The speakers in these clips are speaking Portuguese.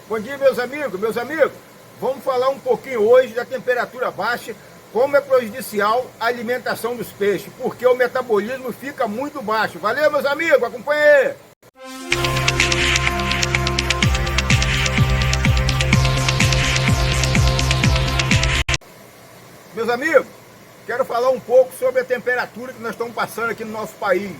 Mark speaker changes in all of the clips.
Speaker 1: Bom dia, meus amigos, vamos falar um pouquinho hoje da temperatura baixa, como é prejudicial a alimentação dos peixes, porque o metabolismo fica muito baixo. Valeu, meus amigos, acompanhe aí! Meus amigos, quero falar um pouco sobre a temperatura que nós estamos passando aqui no nosso país.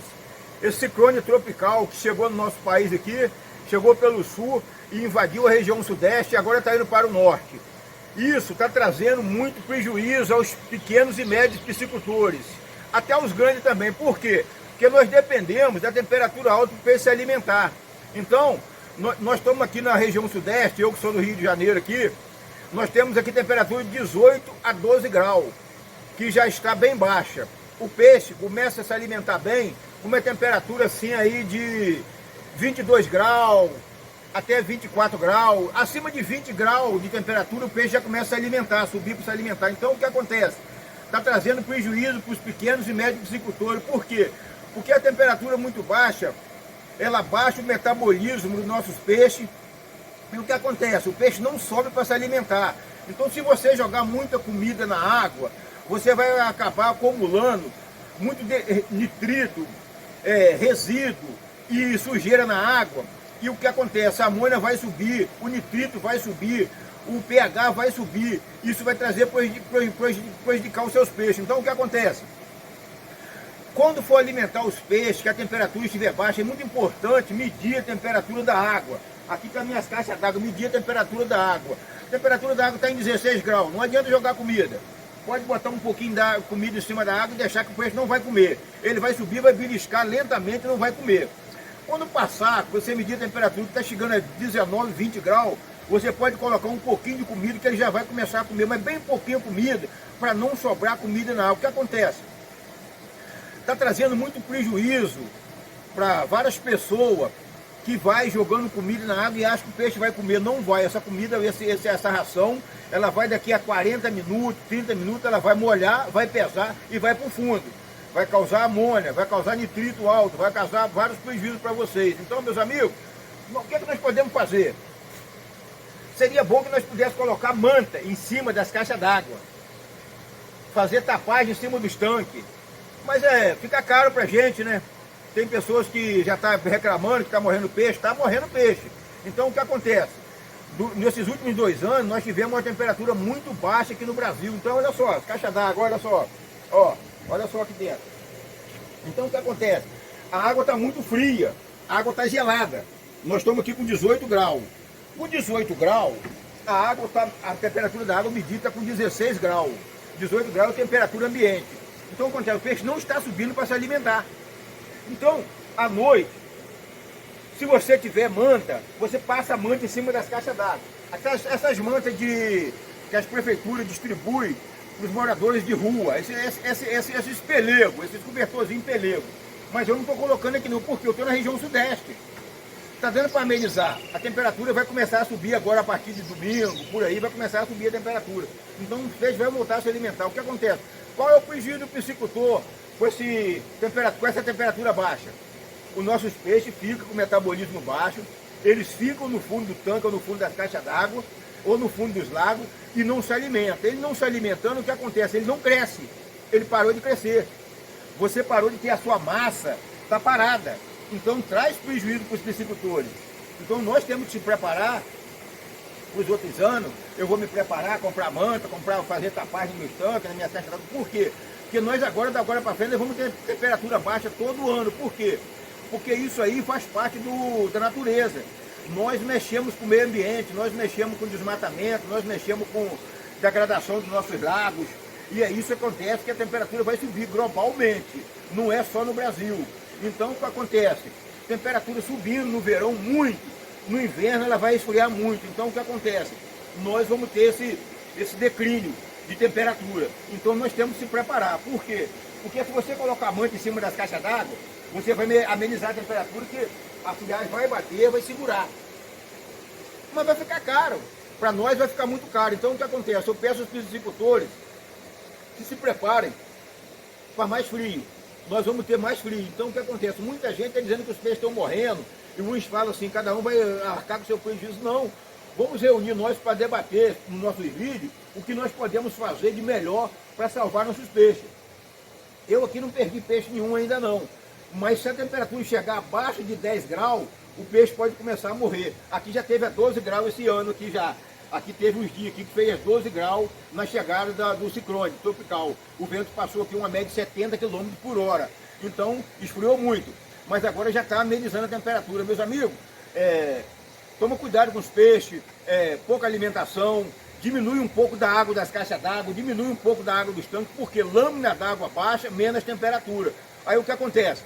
Speaker 1: Esse ciclone tropical que chegou no nosso país aqui, chegou pelo sul e invadiu a região sudeste e agora está indo para o norte. Isso está trazendo muito prejuízo aos pequenos e médios piscicultores, até aos grandes também. Por quê? Porque nós dependemos da temperatura alta para o peixe se alimentar. Então, nós estamos aqui na região sudeste, eu que sou do Rio de Janeiro aqui, nós temos aqui temperatura de 18 a 12 graus, que já está bem baixa. O peixe começa a se alimentar bem com uma temperatura assim aí de 22 graus, até 24 graus, acima de 20 graus de temperatura o peixe já começa a alimentar, a subir para se alimentar. Então o que acontece? Está trazendo prejuízo para os pequenos e médios piscicultores. Por quê? Porque a temperatura muito baixa, ela baixa o metabolismo dos nossos peixes. E o que acontece? O peixe não sobe para se alimentar. Então se você jogar muita comida na água, você vai acabar acumulando muito nitrito, resíduo e sujeira na água. E o que acontece? A amônia vai subir, o nitrito vai subir, o pH vai subir. Isso vai trazer prejudicar os seus peixes. Então o que acontece? Quando for alimentar os peixes, que a temperatura estiver baixa, é muito importante medir a temperatura da água. Aqui estão minhas caixas d'água, medir a temperatura da água. A temperatura da água está em 16 graus, não adianta jogar comida. Pode botar um pouquinho da comida em cima da água e deixar que o peixe não vai comer. Ele vai subir, vai beliscar lentamente e não vai comer. Quando passar, você medir a temperatura que está chegando a 19, 20 graus, você pode colocar um pouquinho de comida que ele já vai começar a comer, mas bem pouquinho comida, para não sobrar comida na água. O que acontece? Está trazendo muito prejuízo para várias pessoas que vai jogando comida na água e acha que o peixe vai comer. Não vai, essa comida, essa ração, ela vai daqui a 40 minutos, 30 minutos, ela vai molhar, vai pesar e vai para o fundo. Vai causar amônia, vai causar nitrito alto, vai causar vários prejuízos para vocês. Então, meus amigos, o que nós podemos fazer? Seria bom que nós pudéssemos colocar manta em cima das caixas d'água, fazer tapagem em cima dos tanques. Mas fica caro para a gente, né? Tem pessoas que já estão reclamando que está morrendo peixe, está morrendo peixe. Então, o que acontece? Nesses últimos 2 anos, nós tivemos uma temperatura muito baixa aqui no Brasil. Então, olha só, as caixas d'água, olha só, ó. Olha só aqui dentro. Então o que acontece? A água está muito fria, a água está gelada. Nós estamos aqui com 18 graus. Com 18 graus, a temperatura da água medida está com 16 graus. 18 graus é a temperatura ambiente. Então o que acontece? O peixe não está subindo para se alimentar. Então, à noite, se você tiver manta, você passa a manta em cima das caixas d'água. Essas mantas que as prefeituras distribuem para os moradores de rua, esses pelegos, esses cobertorzinhos pelego. Mas eu não estou colocando aqui não, porque eu estou na região sudeste. Está dando para amenizar. A temperatura vai começar a subir agora a partir de domingo, por aí vai começar a subir a temperatura. Então o peixe vai voltar a se alimentar. O que acontece? Qual é o prejuízo do piscicultor com essa temperatura baixa? Os nossos peixes ficam com o metabolismo baixo, eles ficam no fundo do tanque ou no fundo das caixas d'água, ou no fundo dos lagos, e não se alimenta. Ele não se alimentando, o que acontece? Ele não cresce, ele parou de crescer. Você parou de ter a sua massa, está parada. Então traz prejuízo para os piscicultores. Então nós temos que se preparar para os outros anos. Eu vou me preparar, comprar manta, fazer tapagem nos meus tanques, na minha caixa d'água. Por quê? Porque nós agora, da agora para frente, nós vamos ter temperatura baixa todo ano. Por quê? Porque isso aí faz parte da natureza. Nós mexemos com o meio ambiente, nós mexemos com o desmatamento, nós mexemos com a degradação dos nossos lagos. E é isso que acontece, que a temperatura vai subir globalmente, não é só no Brasil. Então o que acontece? Temperatura subindo no verão muito, no inverno ela vai esfriar muito. Então o que acontece? Nós vamos ter esse declínio de temperatura. Então nós temos que se preparar. Por quê? Porque se você colocar manta em cima das caixas d'água, você vai amenizar a temperatura, que a friagem vai bater, vai segurar. Mas vai ficar caro. Para nós vai ficar muito caro. Então o que acontece? Eu peço aos piscicultores que se preparem para mais frio. Nós vamos ter mais frio. Então o que acontece? Muita gente está dizendo que os peixes estão morrendo, e uns falam assim, cada um vai arcar com seu prejuízo. Não, vamos reunir nós para debater nos nossos vídeos o que nós podemos fazer de melhor para salvar nossos peixes. Eu aqui não perdi peixe nenhum ainda não, mas se a temperatura chegar abaixo de 10 graus, o peixe pode começar a morrer. Aqui já teve a 12 graus esse ano, aqui já. Aqui teve uns dias aqui que fez 12 graus na chegada do ciclone tropical. O vento passou aqui uma média de 70 km por hora. Então, esfriou muito. Mas agora já está amenizando a temperatura. Meus amigos, toma cuidado com os peixes, pouca alimentação, diminui um pouco da água das caixas d'água, diminui um pouco da água dos tanques, porque lâmina d'água baixa, menos temperatura. Aí o que acontece?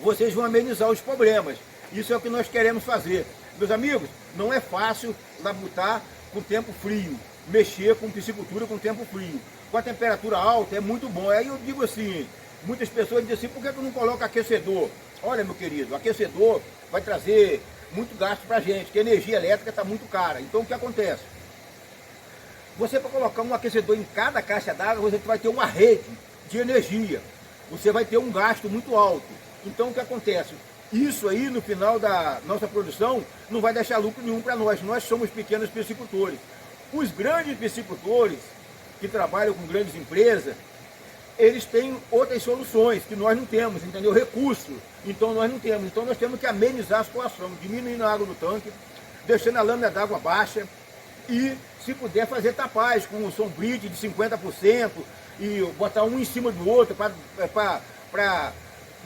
Speaker 1: Vocês vão amenizar os problemas. Isso é o que nós queremos fazer. Meus amigos, não é fácil labutar com tempo frio, mexer com piscicultura com tempo frio. Com a temperatura alta é muito bom. Aí eu digo assim, muitas pessoas dizem assim, por que eu não coloco aquecedor? Olha, meu querido, o aquecedor vai trazer muito gasto para a gente, que a energia elétrica está muito cara. Então o que acontece? Você, para colocar um aquecedor em cada caixa d'água, você vai ter uma rede de energia. Você vai ter um gasto muito alto. Então o que acontece? Isso aí, no final da nossa produção, não vai deixar lucro nenhum para nós. Nós somos pequenos piscicultores. Os grandes piscicultores, que trabalham com grandes empresas, eles têm outras soluções que nós não temos, entendeu? Recursos. Então nós não temos. Então nós temos que amenizar a situação, diminuindo a água do tanque, deixando a lâmina d'água baixa e, se puder, fazer tapagem com um sombrite de 50% e botar um em cima do outro para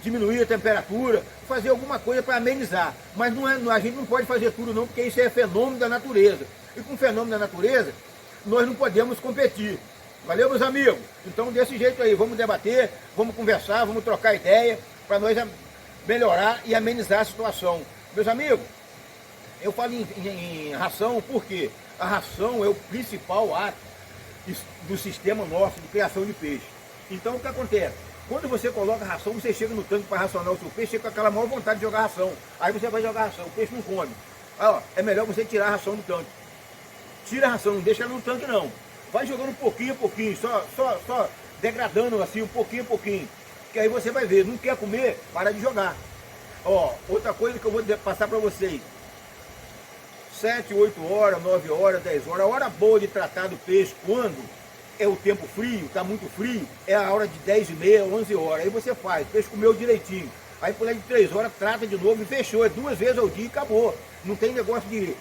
Speaker 1: diminuir a temperatura, fazer alguma coisa para amenizar. Mas a gente não pode fazer tudo não, porque isso é fenômeno da natureza. E com o fenômeno da natureza, nós não podemos competir. Valeu, meus amigos? Então, desse jeito aí, vamos debater, vamos conversar, vamos trocar ideia, para nós melhorar e amenizar a situação. Meus amigos, eu falo em ração porque a ração é o principal ato do sistema nosso de criação de peixe. Então, o que acontece? Quando você coloca ração, você chega no tanque para racionar o seu peixe, chega com aquela maior vontade de jogar ração. Aí você vai jogar ração, o peixe não come. Aí, ó, é melhor você tirar a ração do tanque. Tira a ração, não deixa ela no tanque não. Vai jogando pouquinho a pouquinho, só degradando assim, um pouquinho a pouquinho. Que aí você vai ver, não quer comer, para de jogar. Ó, outra coisa que eu vou passar para vocês. 7, 8 horas, 9 horas, 10 horas, a hora boa de tratar do peixe, quando é o tempo frio, está muito frio, é a hora de 10h30, 11 horas. Aí você faz, o peixe comeu direitinho. Aí por aí de 3 horas, trata de novo e fechou. É 2 vezes ao dia e acabou. Não tem negócio de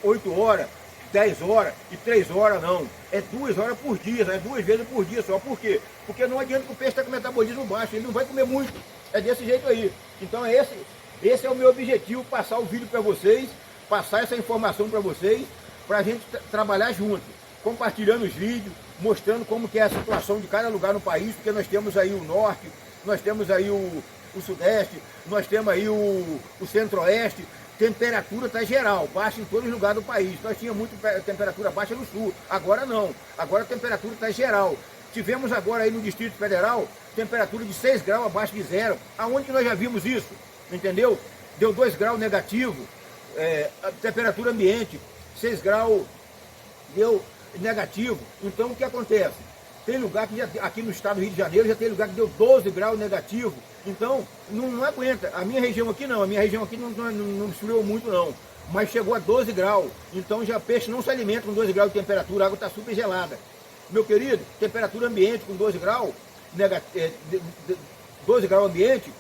Speaker 1: 8 horas, 10 horas e 3 horas, não. É 2 horas por dia, é 2 vezes por dia só. Por quê? Porque não adianta que o peixe está com o metabolismo baixo, ele não vai comer muito. É desse jeito aí. Então esse é o meu objetivo, passar o vídeo para vocês, passar essa informação para vocês, para a gente trabalhar junto, compartilhando os vídeos, mostrando como que é a situação de cada lugar no país, porque nós temos aí o norte, nós temos aí o sudeste, nós temos aí o centro-oeste. Temperatura está geral, baixa em todos os lugares do país. Nós tínhamos muito temperatura baixa no sul, agora não, agora a temperatura está geral. Tivemos agora aí no Distrito Federal, temperatura de 6 graus abaixo de zero. Aonde que nós já vimos isso? Entendeu? Deu 2 graus negativo, a temperatura ambiente, 6 graus deu negativo. Então o que acontece? Tem lugar que aqui no estado do Rio de Janeiro já tem lugar que deu 12 graus negativo. Então não aguenta. A minha região aqui não, não esfriou muito não. Mas chegou a 12 graus. Então já peixe não se alimenta com 12 graus de temperatura, a água está super gelada. Meu querido, temperatura ambiente com 12 graus, 12 graus ambiente,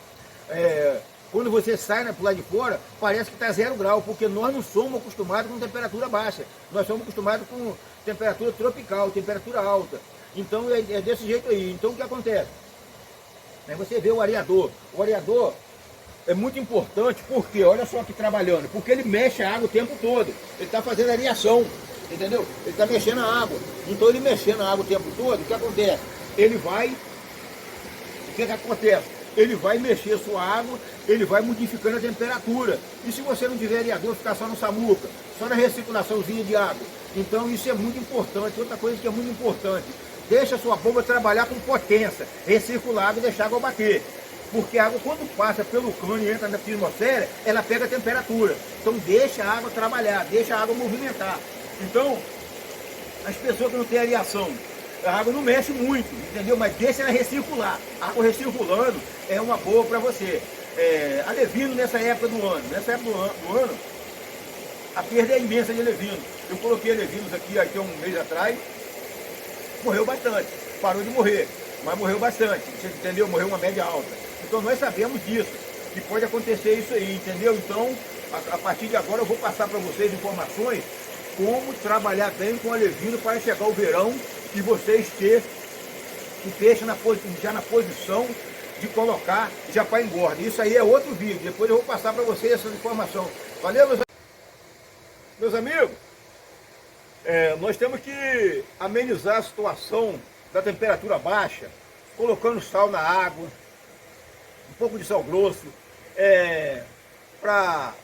Speaker 1: quando você sai para lá de fora, parece que está 0 graus, porque nós não somos acostumados com temperatura baixa. Nós somos acostumados com temperatura tropical, temperatura alta. Então é desse jeito aí. Então o que acontece? Aí você vê o areador. O areador é muito importante, porque, olha só aqui trabalhando, porque ele mexe a água o tempo todo. Ele está fazendo areação, entendeu? Ele está mexendo a água. Então ele mexendo a água o tempo todo, o que acontece? Ele vai... O que acontece? Ele vai mexer a sua água, ele vai modificando a temperatura. E se você não tiver areador, ficar só no samuca, só na recirculaçãozinha de água. Então isso é muito importante. Outra coisa que é muito importante, deixa a sua bomba trabalhar com potência, recircular a água e deixar a água bater. Porque a água, quando passa pelo cano e entra na atmosfera, ela pega a temperatura. Então deixa a água trabalhar, deixa a água movimentar. Então, as pessoas que não têm areação, A água não mexe muito, entendeu? Mas deixa ela recircular. A água recirculando é uma boa para você. Alevino nessa época do ano. Nessa época do ano, a perda é imensa de alevino. Eu coloquei alevinos aqui há um mês atrás, morreu bastante. Parou de morrer, mas morreu bastante. Você entendeu? Morreu uma média alta. Então nós sabemos disso, que pode acontecer isso aí, entendeu? Então, a partir de agora eu vou passar para vocês informações como trabalhar bem com alevino para chegar o verão e vocês ter o peixe já na posição de colocar já para engorda. Isso aí é outro vídeo, depois eu vou passar para vocês essa informação. Valeu, meus amigos? Nós temos que amenizar a situação da temperatura baixa, colocando sal na água, um pouco de sal grosso, para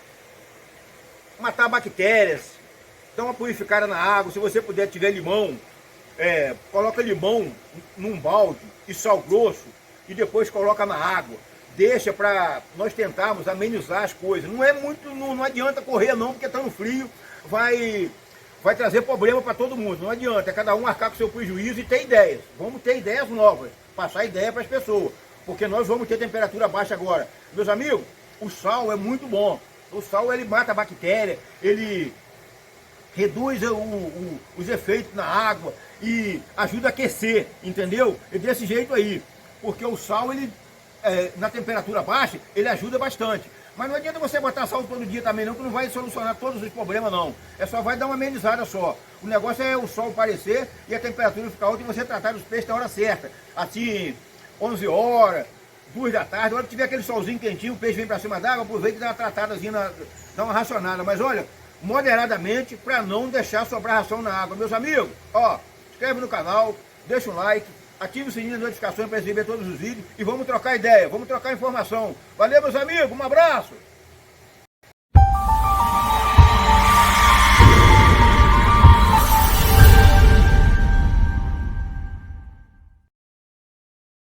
Speaker 1: matar bactérias, dá uma purificada na água. Se você puder, tiver limão, coloca limão num balde e sal grosso e depois coloca na água. Deixa para nós tentarmos amenizar as coisas. Não é muito, não adianta correr não, porque está no frio, vai trazer problema para todo mundo. Não adianta, é cada um arcar com seu prejuízo e ter ideias. Vamos ter ideias novas, passar ideia para as pessoas, porque nós vamos ter temperatura baixa agora. Meus amigos, o sal é muito bom. O sal ele mata a bactéria, ele reduz os efeitos na água e ajuda a aquecer, entendeu? E desse jeito aí, porque o sal, ele na temperatura baixa, ele ajuda bastante. Mas não adianta você botar sal todo dia também não, que não vai solucionar todos os problemas não. Só vai dar uma amenizada só. O negócio é o sol aparecer e a temperatura ficar alta e você tratar os peixes na hora certa. Assim, 11 horas, 2 da tarde, a hora que tiver aquele solzinho quentinho, o peixe vem para cima d'água, aproveita e dá uma tratadazinha, dá uma racionada. Mas olha, moderadamente, para não deixar sobrar ração na água. Meus amigos, inscreve no canal, deixa um like, ative o sininho de notificações para receber todos os vídeos e vamos trocar ideia, vamos trocar informação. Valeu, meus amigos, um abraço!